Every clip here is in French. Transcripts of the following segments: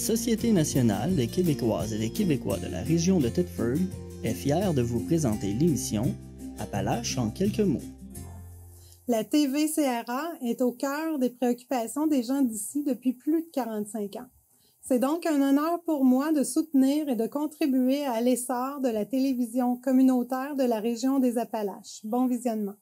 Société nationale des Québécoises et des Québécois de la région de Thetford est fière de vous présenter l'émission Appalaches en quelques mots. La TVCRA est au cœur des préoccupations des gens d'ici depuis plus de 45 ans. C'est donc un honneur pour moi de soutenir et de contribuer à l'essor de la télévision communautaire de la région des Appalaches. Bon visionnement.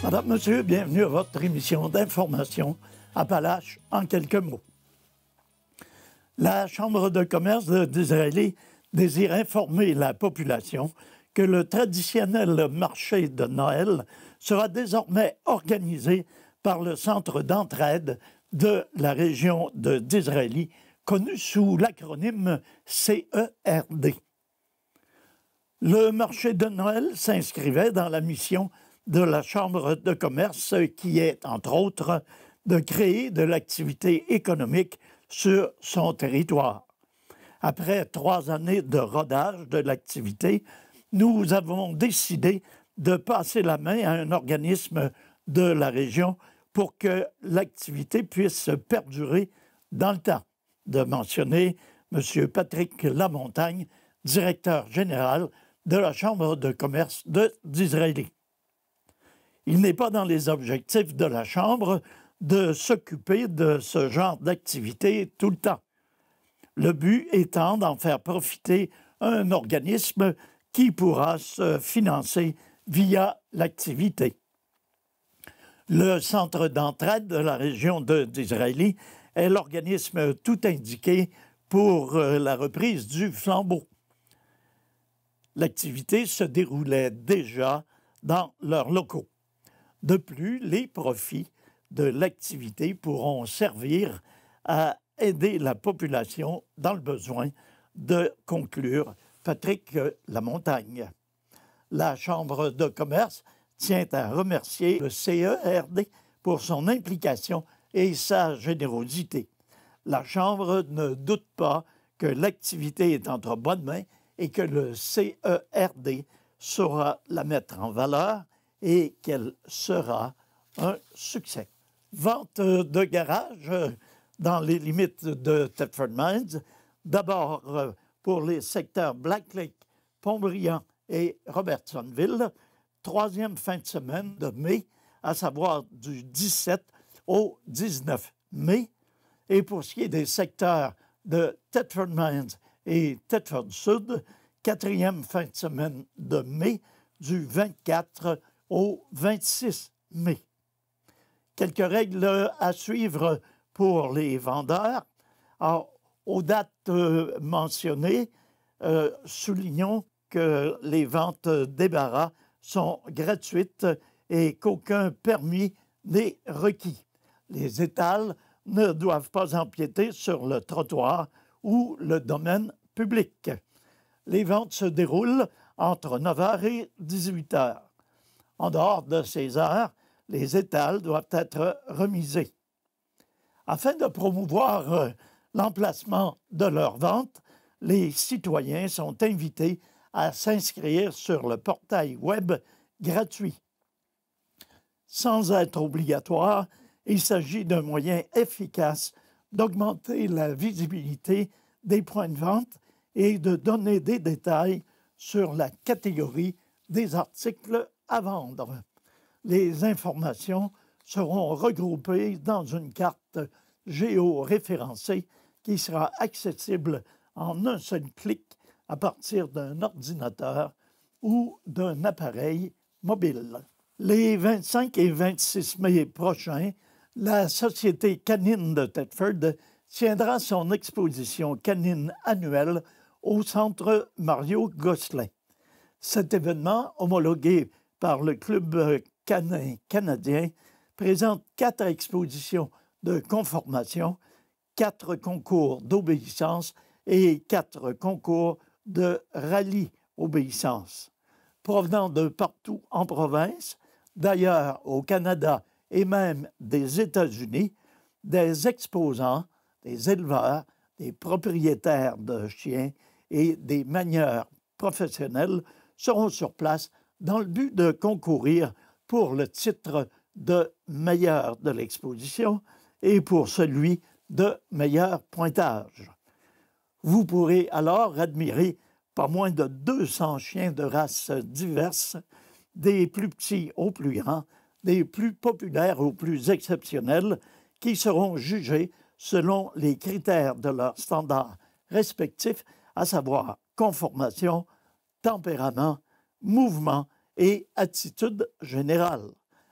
Madame, Monsieur, bienvenue à votre émission d'information Appalaches en quelques mots. La Chambre de commerce d'Israël désire informer la population que le traditionnel marché de Noël sera désormais organisé par le Centre d'entraide de la région d'Israël, connu sous l'acronyme CERD. Le marché de Noël s'inscrivait dans la mission de la Chambre de commerce qui est, entre autres, de créer de l'activité économique sur son territoire. Après 3 années de rodage de l'activité, nous avons décidé de passer la main à un organisme de la région pour que l'activité puisse perdurer dans le temps, de mentionner M. Patrick Lamontagne, directeur général de la Chambre de commerce d'Israël. Il n'est pas dans les objectifs de la Chambre de s'occuper de ce genre d'activité tout le temps. Le but étant d'en faire profiter un organisme qui pourra se financer via l'activité. Le Centre d'entraide de la région d'Israël est l'organisme tout indiqué pour la reprise du flambeau. L'activité se déroulait déjà dans leurs locaux. De plus, les profits de l'activité pourront servir à aider la population dans le besoin, de conclure Patrick Lamontagne. La Chambre de commerce tient à remercier le CERD pour son implication et sa générosité. La Chambre ne doute pas que l'activité est entre bonnes mains et que le CERD saura la mettre en valeur et qu'elle sera un succès. Vente de garage dans les limites de Thetford Mines, d'abord pour les secteurs Black Lake, Pont-Brillant et Robertsonville, 3e fin de semaine de mai, à savoir du 17 au 19 mai. Et pour ce qui est des secteurs de Thetford Mines et Thetford Sud, 4e fin de semaine de mai, du 24 au 26 mai. Quelques règles à suivre pour les vendeurs. Alors, aux dates mentionnées, soulignons que les ventes débarras sont gratuites et qu'aucun permis n'est requis. Les étals ne doivent pas empiéter sur le trottoir ou le domaine public. Les ventes se déroulent entre 9h et 18h. En dehors de ces heures, les étals doivent être remisés. Afin de promouvoir l'emplacement de leurs ventes, les citoyens sont invités à s'inscrire sur le portail web gratuit. Sans être obligatoire, il s'agit d'un moyen efficace d'augmenter la visibilité des points de vente et de donner des détails sur la catégorie des articles à vendre. Les informations seront regroupées dans une carte géoréférencée qui sera accessible en un seul clic à partir d'un ordinateur ou d'un appareil mobile. Les 25 et 26 mai prochains, la Société canine de Thetford tiendra son exposition canine annuelle au Centre Mario Gosselin. Cet événement, homologué par le Club canin canadien, présente 4 expositions de conformation, 4 concours d'obéissance et 4 concours de rallye-obéissance. Provenant de partout en province, d'ailleurs au Canada et même des États-Unis, des exposants, des éleveurs, des propriétaires de chiens et des manieurs professionnels seront sur place dans le but de concourir pour le titre de meilleur de l'exposition et pour celui de meilleur pointage. Vous pourrez alors admirer pas moins de 200 chiens de races diverses, des plus petits aux plus grands, des plus populaires aux plus exceptionnels, qui seront jugés selon les critères de leurs standards respectifs, à savoir conformation, tempérament, mouvement et attitude générale,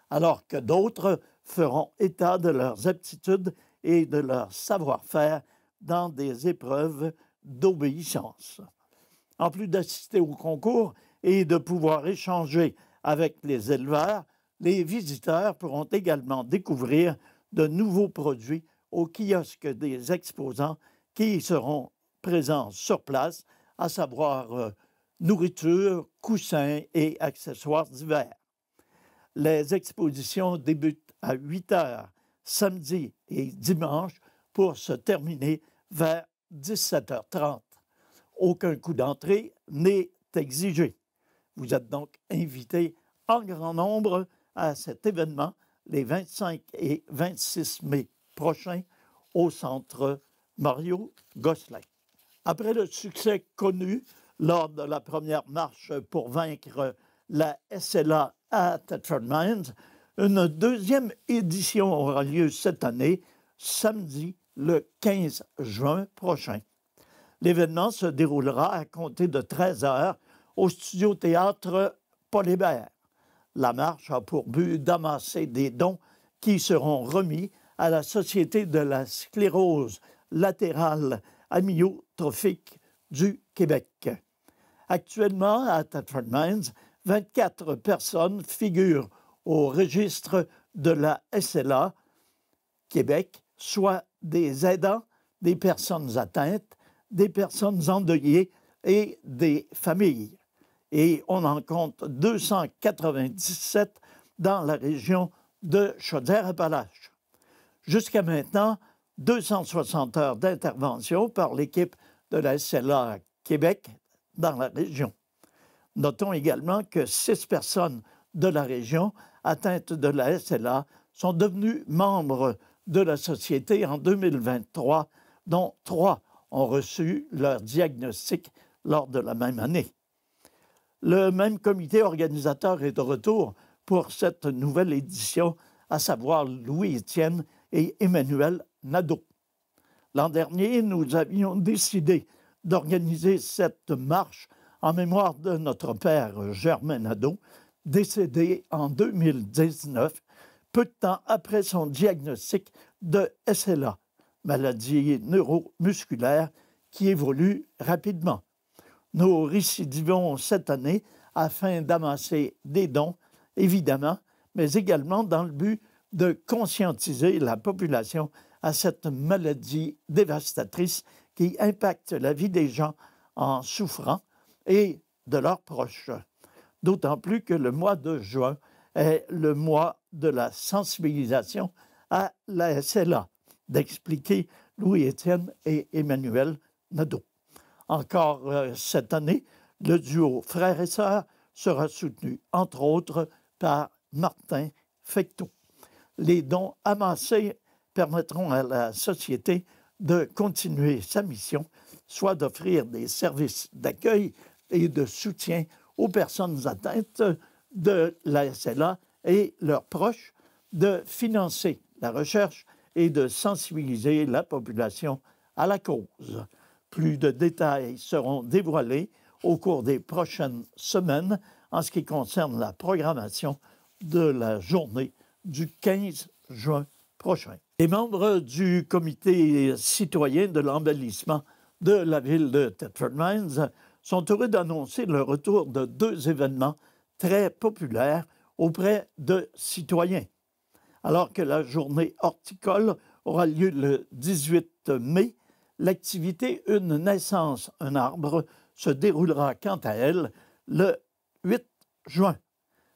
alors que d'autres feront état de leurs aptitudes et de leur savoir-faire dans des épreuves d'obéissance. En plus d'assister au concours et de pouvoir échanger avec les éleveurs, les visiteurs pourront également découvrir de nouveaux produits au kiosque des exposants qui seront présents sur place, à savoir nourriture, coussins et accessoires divers. Les expositions débutent à 8 heures samedi et dimanche pour se terminer vers 17h30. Aucun coût d'entrée n'est exigé. Vous êtes donc invités en grand nombre à cet événement les 25 et 26 mai prochains au Centre Mario Gosselin. Après le succès connu lors de la première marche pour vaincre la SLA à Thetford Mines, une deuxième édition aura lieu cette année, samedi le 15 juin prochain. L'événement se déroulera à compter de 13 heures au studio-théâtre Paul Hébert. La marche a pour but d'amasser des dons qui seront remis à la Société de la sclérose latérale amyotrophique du Québec. Actuellement, à Thetford Mines, 24 personnes figurent au registre de la SLA Québec, soit des aidants, des personnes atteintes, des personnes endeuillées et des familles. Et on en compte 297 dans la région de Chaudière-Appalaches. Jusqu'à maintenant, 260 heures d'intervention par l'équipe de la SLA Québec dans la région. Notons également que 6 personnes de la région atteintes de la SLA sont devenues membres de la Société en 2023, dont 3 ont reçu leur diagnostic lors de la même année. Le même comité organisateur est de retour pour cette nouvelle édition, à savoir Louis-Étienne et Emmanuel Nadeau. L'an dernier, nous avions décidé d'organiser cette marche en mémoire de notre père Germain Nadeau, décédé en 2019, peu de temps après son diagnostic de SLA, maladie neuromusculaire qui évolue rapidement. Nous récidivons cette année afin d'amasser des dons, évidemment, mais également dans le but de conscientiser la population à cette maladie dévastatrice qui impacte la vie des gens en souffrant et de leurs proches. D'autant plus que le mois de juin est le mois de la sensibilisation à la SLA, d'expliquer Louis-Étienne et Emmanuel Nadeau. Encore cette année, le duo frères et sœurs sera soutenu, entre autres, par Martin Fecteau. Les dons amassés permettront à la Société de continuer sa mission, soit d'offrir des services d'accueil et de soutien aux personnes atteintes de la SLA et leurs proches, de financer la recherche et de sensibiliser la population à la cause. Plus de détails seront dévoilés au cours des prochaines semaines en ce qui concerne la programmation de la journée du 15 juin prochain. Les membres du comité citoyen de l'embellissement de la ville de Thetford Mines sont heureux d'annoncer le retour de 2 événements très populaires auprès de citoyens. Alors que la journée horticole aura lieu le 18 mai, l'activité Une naissance, un arbre se déroulera quant à elle le 8 juin.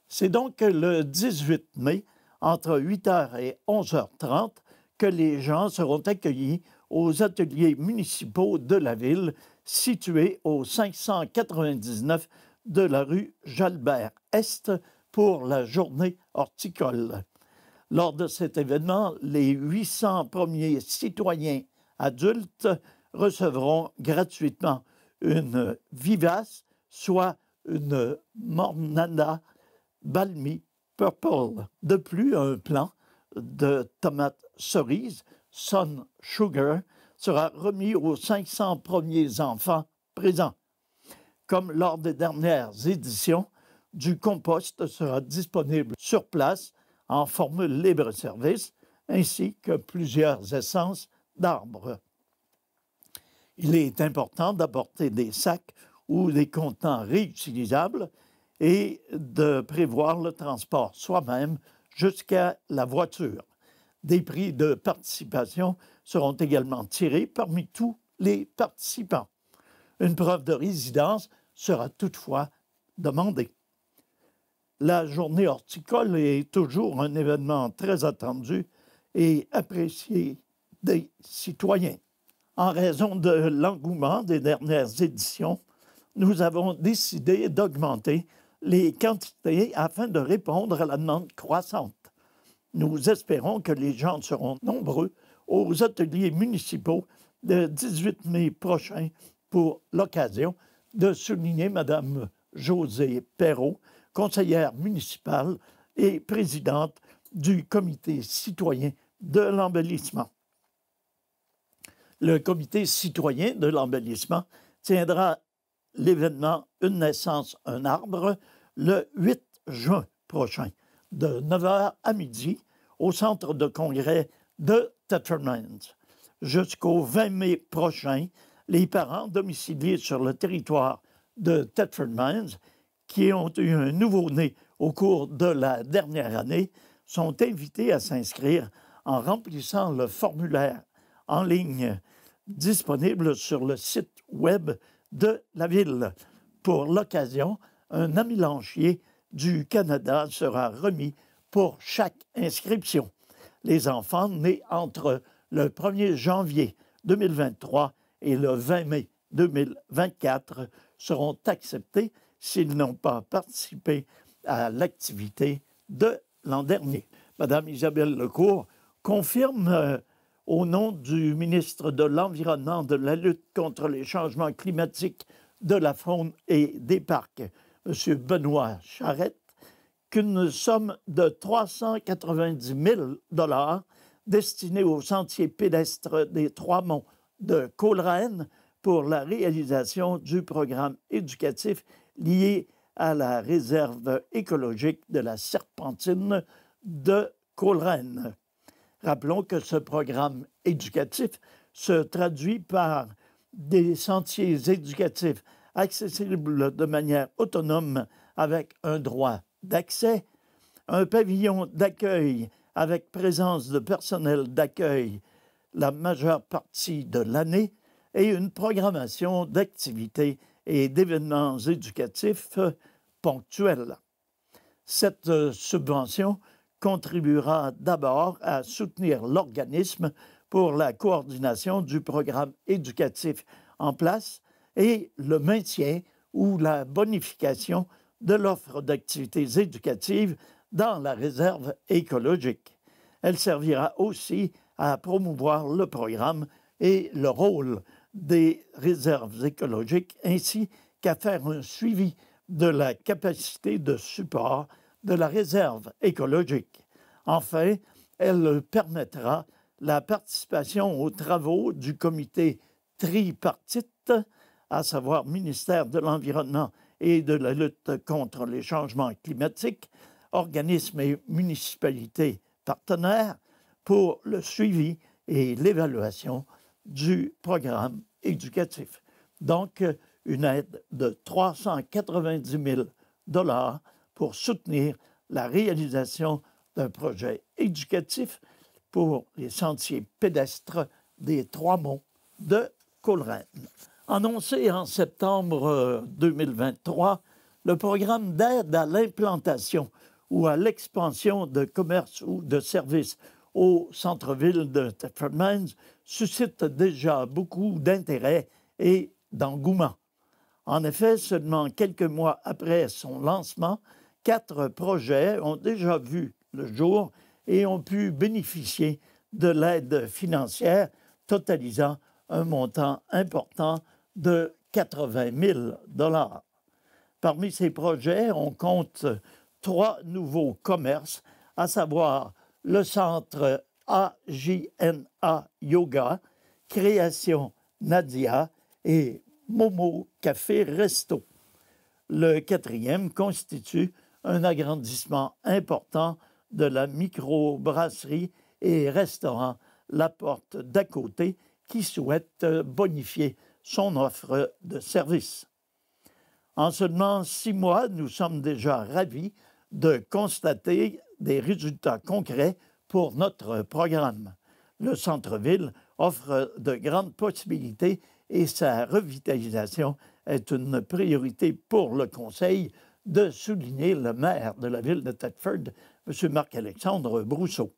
C'est donc le 18 mai, entre 8h et 11h30, que les gens seront accueillis aux ateliers municipaux de la ville, situés au 599 de la rue Jalbert-Est, pour la journée horticole. Lors de cet événement, les 800 premiers citoyens adultes recevront gratuitement une vivace, soit une Mornana Balmy Purple. De plus, un plant de tomates cerises, Sun Sugar, sera remis aux 500 premiers enfants présents. Comme lors des dernières éditions, du compost sera disponible sur place en formule libre-service, ainsi que plusieurs essences d'arbres. Il est important d'apporter des sacs ou des contenants réutilisables et de prévoir le transport soi-même jusqu'à la voiture. Des prix de participation seront également tirés parmi tous les participants. Une preuve de résidence sera toutefois demandée. La journée horticole est toujours un événement très attendu et apprécié des citoyens. En raison de l'engouement des dernières éditions, nous avons décidé d'augmenter les quantités afin de répondre à la demande croissante. Nous espérons que les gens seront nombreux aux ateliers municipaux le 18 mai prochain pour l'occasion de souligner Mme Josée Perrault, conseillère municipale et présidente du comité citoyen de l'embellissement. Le comité citoyen de l'embellissement tiendra l'événement Une naissance, un arbre le 8 juin prochain, de 9h à midi, au centre de congrès de Thetford Mines. Jusqu'au 20 mai prochain, les parents domiciliés sur le territoire de Thetford Mines qui ont eu un nouveau-né au cours de la dernière année sont invités à s'inscrire en remplissant le formulaire en ligne disponible sur le site web de la ville. Pour l'occasion, un ami lancier du Canada sera remis pour chaque inscription. Les enfants nés entre le 1er janvier 2023 et le 20 mai 2024 seront acceptés s'ils n'ont pas participé à l'activité de l'an dernier. Madame Isabelle Lecourt confirme au nom du ministre de l'Environnement, de la lutte contre les changements climatiques, de la faune et des parcs, M. Benoît Charette, qu'une somme de 390 000 destinée au sentier pédestre des Trois-Monts de Coleraine pour la réalisation du programme éducatif lié à la réserve écologique de la Serpentine de Coleraine. Rappelons que ce programme éducatif se traduit par des sentiers éducatifs accessibles de manière autonome avec un droit d'accès, un pavillon d'accueil avec présence de personnel d'accueil la majeure partie de l'année et une programmation d'activités et d'événements éducatifs ponctuels. Cette subvention contribuera d'abord à soutenir l'organisme pour la coordination du programme éducatif en place et le maintien ou la bonification de l'offre d'activités éducatives dans la réserve écologique. Elle servira aussi à promouvoir le programme et le rôle des réserves écologiques, ainsi qu'à faire un suivi de la capacité de support de la réserve écologique. Enfin, elle permettra la participation aux travaux du comité tripartite, à savoir ministère de l'Environnement et de la lutte contre les changements climatiques, organismes et municipalités partenaires, pour le suivi et l'évaluation du programme éducatif. Donc, une aide de 390 000 $ pour soutenir la réalisation d'un projet éducatif pour les sentiers pédestres des Trois-Monts de Coleraine. Annoncé en septembre 2023, le programme d'aide à l'implantation ou à l'expansion de commerces ou de services au centre-ville de Thetford Mines suscite déjà beaucoup d'intérêt et d'engouement. En effet, seulement quelques mois après son lancement, 4 projets ont déjà vu le jour et ont pu bénéficier de l'aide financière totalisant un montant important de 80 000 $. Parmi ces projets, on compte 3 nouveaux commerces, à savoir le centre AJNA Yoga, Création Nadia et Momo Café Resto. Le 4e constitue un agrandissement important de la microbrasserie et restaurant La Porte d'à côté qui souhaite bonifier son offre de service. En seulement 6 mois, nous sommes déjà ravis de constater des résultats concrets pour notre programme. Le centre-ville offre de grandes possibilités et sa revitalisation est une priorité pour le Conseil, de souligner le maire de la ville de Thetford, M. Marc-Alexandre Brousseau.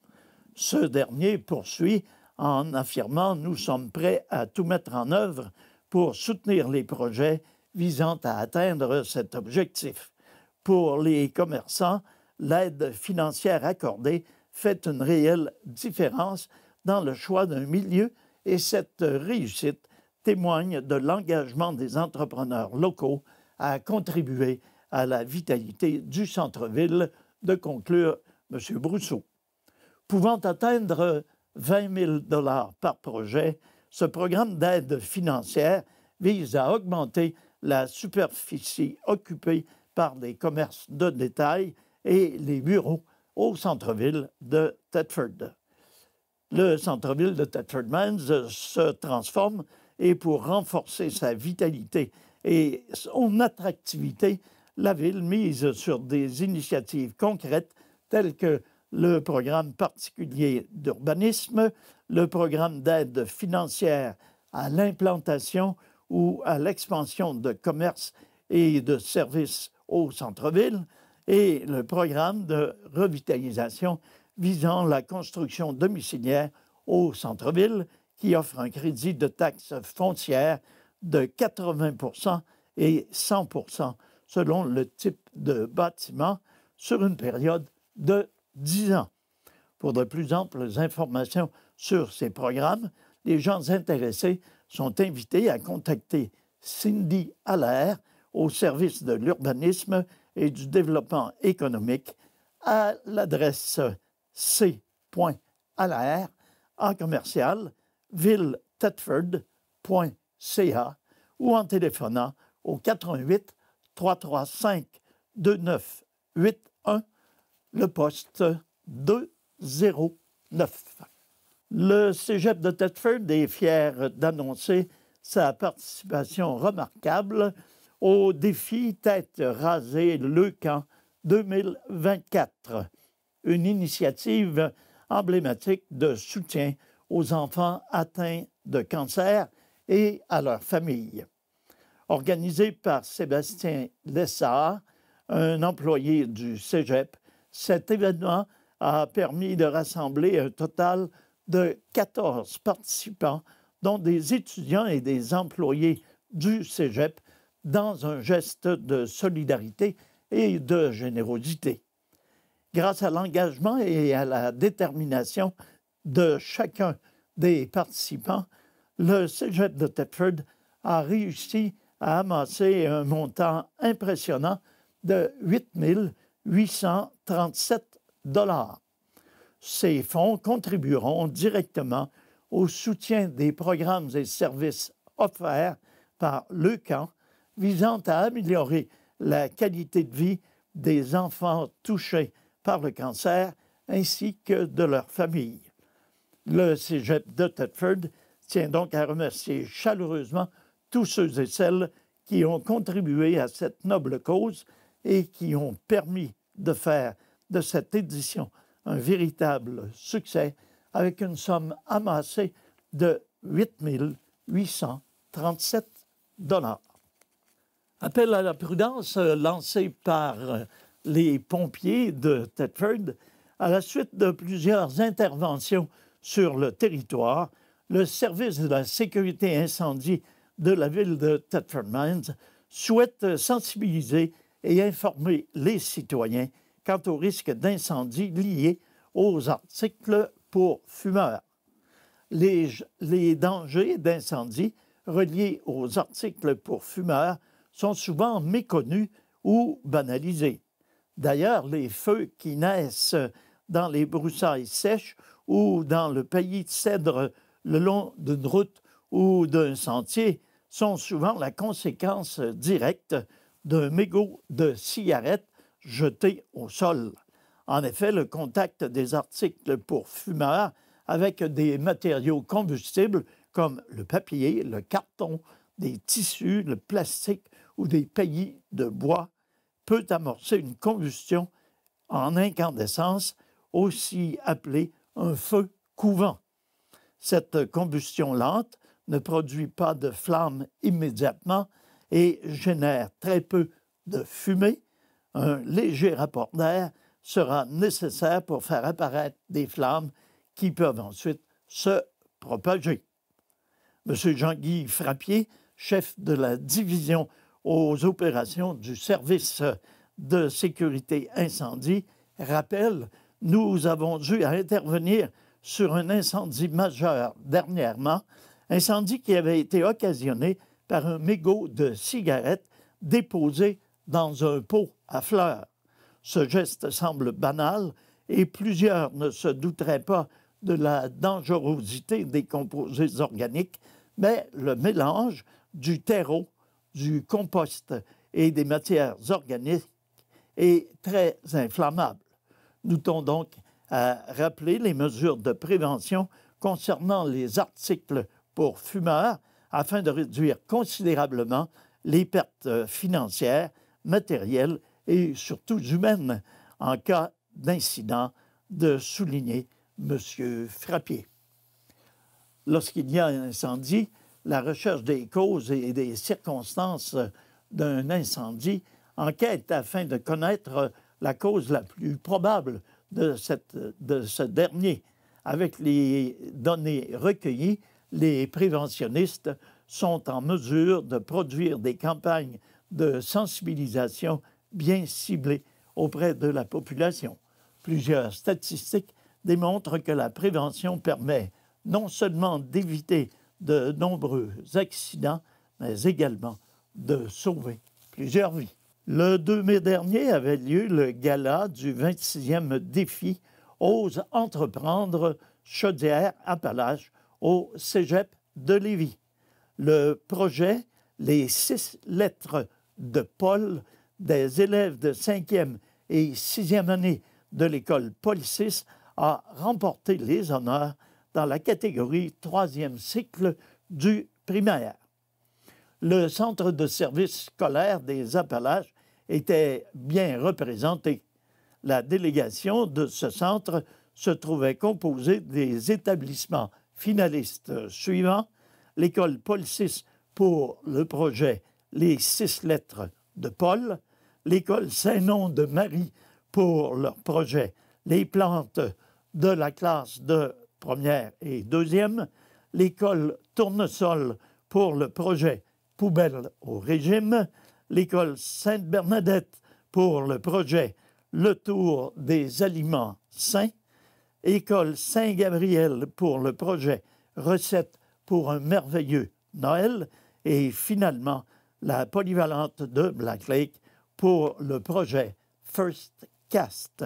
Ce dernier poursuit en affirmant « Nous sommes prêts à tout mettre en œuvre pour soutenir les projets visant à atteindre cet objectif. Pour les commerçants, l'aide financière accordée fait une réelle différence dans le choix d'un milieu et cette réussite témoigne de l'engagement des entrepreneurs locaux à contribuer à la vitalité du centre-ville », de conclure M. Brousseau. Pouvant atteindre 20 000 $ par projet, ce programme d'aide financière vise à augmenter la superficie occupée par des commerces de détail et les bureaux au centre-ville de Thetford. Le centre-ville de Thetford Mines se transforme et pour renforcer sa vitalité et son attractivité, la ville mise sur des initiatives concrètes telles que le programme particulier d'urbanisme, le programme d'aide financière à l'implantation ou à l'expansion de commerces et de services au centre-ville et le programme de revitalisation visant la construction domiciliaire au centre-ville qui offre un crédit de taxe foncière de 80 % et 100 % selon le type de bâtiment sur une période de 10 ans. Pour de plus amples informations sur ces programmes, les gens intéressés sont invités à contacter Cindy Allaire au service de l'urbanisme et du développement économique à l'adresse c.allaire ville-thetford.ca ou en téléphonant au 88 335 2981, le poste 209. Le Cégep de Thetford est fier d'annoncer sa participation remarquable au défi Tête rasée Leucan 2024, une initiative emblématique de soutien aux enfants atteints de cancer et à leurs familles. Organisé par Sébastien Lessard, un employé du Cégep, cet événement a permis de rassembler un total de 14 participants, dont des étudiants et des employés du Cégep, dans un geste de solidarité et de générosité. Grâce à l'engagement et à la détermination de chacun des participants, le Cégep de Thetford a réussi à amasser un montant impressionnant de 8 837 $. Ces fonds contribueront directement au soutien des programmes et services offerts par Leucan visant à améliorer la qualité de vie des enfants touchés par le cancer ainsi que de leurs familles. Le Cégep de Thetford tient donc à remercier chaleureusement tous ceux et celles qui ont contribué à cette noble cause et qui ont permis de faire de cette édition un véritable succès avec une somme amassée de 8 837 $. Appel à la prudence lancé par les pompiers de Thetford à la suite de plusieurs interventions sur le territoire. Le service de la sécurité incendie de la ville de Thetford Mines souhaite sensibiliser et informer les citoyens quant au risque d'incendie lié aux articles pour fumeurs. Les dangers d'incendie reliés aux articles pour fumeurs sont souvent méconnus ou banalisés. D'ailleurs, les feux qui naissent dans les broussailles sèches ou dans le pays de cèdre le long d'une route ou d'un sentier sont souvent la conséquence directe d'un mégot de cigarette jeté au sol. En effet, le contact des articles pour fumeurs avec des matériaux combustibles comme le papier, le carton, des tissus, le plastique ou des paillis de bois peut amorcer une combustion en incandescence, aussi appelée un feu couvant. Cette combustion lente ne produit pas de flamme immédiatement et génère très peu de fumée. Un léger rapport d'air sera nécessaire pour faire apparaître des flammes qui peuvent ensuite se propager. M. Jean-Guy Frappier, chef de la division aux opérations du service de sécurité incendie, rappelle « Nous avons dû intervenir sur un incendie majeur dernièrement, incendie qui avait été occasionné par un mégot de cigarette déposé dans un pot à fleurs. Ce geste semble banal et plusieurs ne se douteraient pas de la dangerosité des composés organiques, mais le mélange du terreau, du compost et des matières organiques est très inflammable. Nous tenons donc à rappeler les mesures de prévention concernant les articles pour fumeurs afin de réduire considérablement les pertes financières, matérielles et surtout humaines en cas d'incident, de souligner M. Frappier. Lorsqu'il y a un incendie, la recherche des causes et des circonstances d'un incendie enquête afin de connaître la cause la plus probable de ce dernier. Avec les données recueillies, les préventionnistes sont en mesure de produire des campagnes de sensibilisation bien ciblées auprès de la population. Plusieurs statistiques démontrent que la prévention permet non seulement d'éviter de nombreux accidents, mais également de sauver plusieurs vies. Le 2 mai dernier avait lieu le gala du 26e défi Ose entreprendre Chaudière-Appalaches au Cégep de Lévis. Le projet Les 6 lettres de Paul des élèves de 5e et 6e année de l'école Policis a remporté les honneurs dans la catégorie 3e cycle du primaire. Le centre de service scolaire des Appalaches était bien représenté. La délégation de ce centre se trouvait composée des établissements finalistes suivants: l'école Policis pour le projet Les 6 lettres de Paul, l'école Saint-Nom de Marie pour leur projet Les plantes de la classe de première et deuxième, l'école Tournesol pour le projet Poubelle au régime, l'école Sainte-Bernadette pour le projet Le tour des aliments sains, école Saint-Gabriel pour le projet Recettes pour un merveilleux Noël et finalement la polyvalente de Black Lake pour le projet First Cast.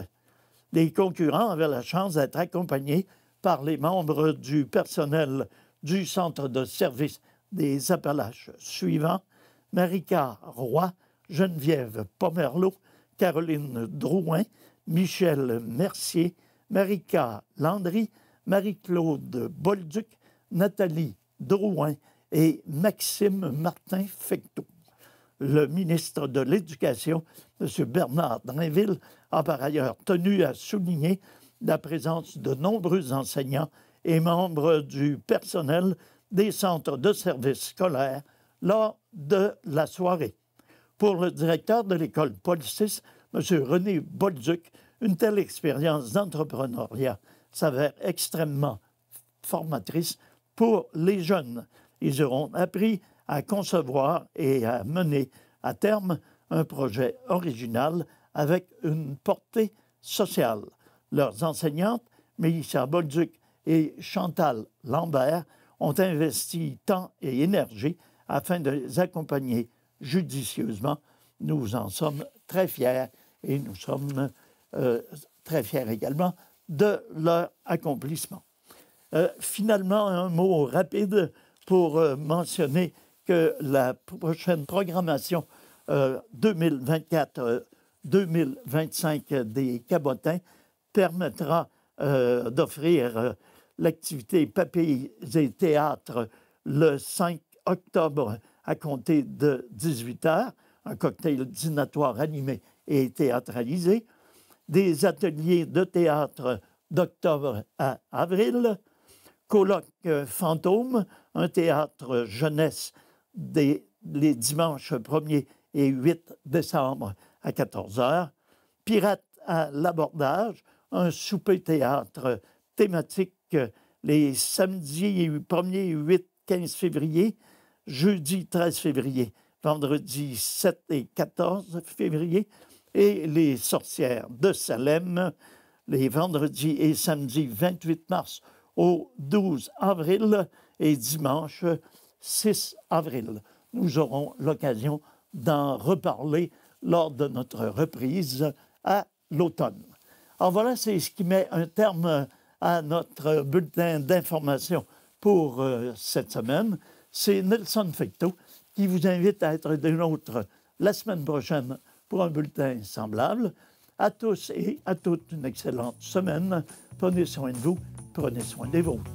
Les concurrents avaient la chance d'être accompagnés par les membres du personnel du centre de service des Appalaches suivants: Marika Roy, Geneviève Pomerleau, Caroline Drouin, Michel Mercier, Marika Landry, Marie-Claude Bolduc, Nathalie Drouin et Maxime Martin-Fecteau. Le ministre de l'Éducation, M. Bernard Drinville, a par ailleurs tenu à souligner la présence de nombreux enseignants et membres du personnel des centres de services scolaires lors de la soirée. Pour le directeur de l'école Paul VI, M. René Bolduc, une telle expérience d'entrepreneuriat s'avère extrêmement formatrice pour les jeunes. Ils auront appris à concevoir et à mener à terme un projet original avec une portée sociale. Leurs enseignantes, Mélissa Bolduc et Chantal Lambert, ont investi temps et énergie afin de les accompagner judicieusement. Nous en sommes très fiers et nous sommes très fiers également de leur accomplissement. Finalement, un mot rapide pour mentionner que la prochaine programmation 2024-2025 des Cabotins permettra d'offrir l'activité Papilles et Théâtre le 5 octobre à compter de 18h, un cocktail dînatoire animé et théâtralisé, des ateliers de théâtre d'octobre à avril, colloque fantôme, un théâtre jeunesse les dimanches 1er et 8 décembre à 14h, Pirates à l'abordage, un souper-théâtre thématique les samedis 1er, 8, 15 février, jeudi 13 février, vendredi 7 et 14 février, et les sorcières de Salem, les vendredis et samedis 28 mars au 12 avril et dimanche 6 avril. Nous aurons l'occasion d'en reparler lors de notre reprise à l'automne. Alors voilà, c'est ce qui met un terme à notre bulletin d'information pour cette semaine. C'est Nelson Fecteau qui vous invite à être des nôtres la semaine prochaine pour un bulletin semblable. À tous et à toutes, une excellente semaine. Prenez soin de vous, prenez soin des vôtres.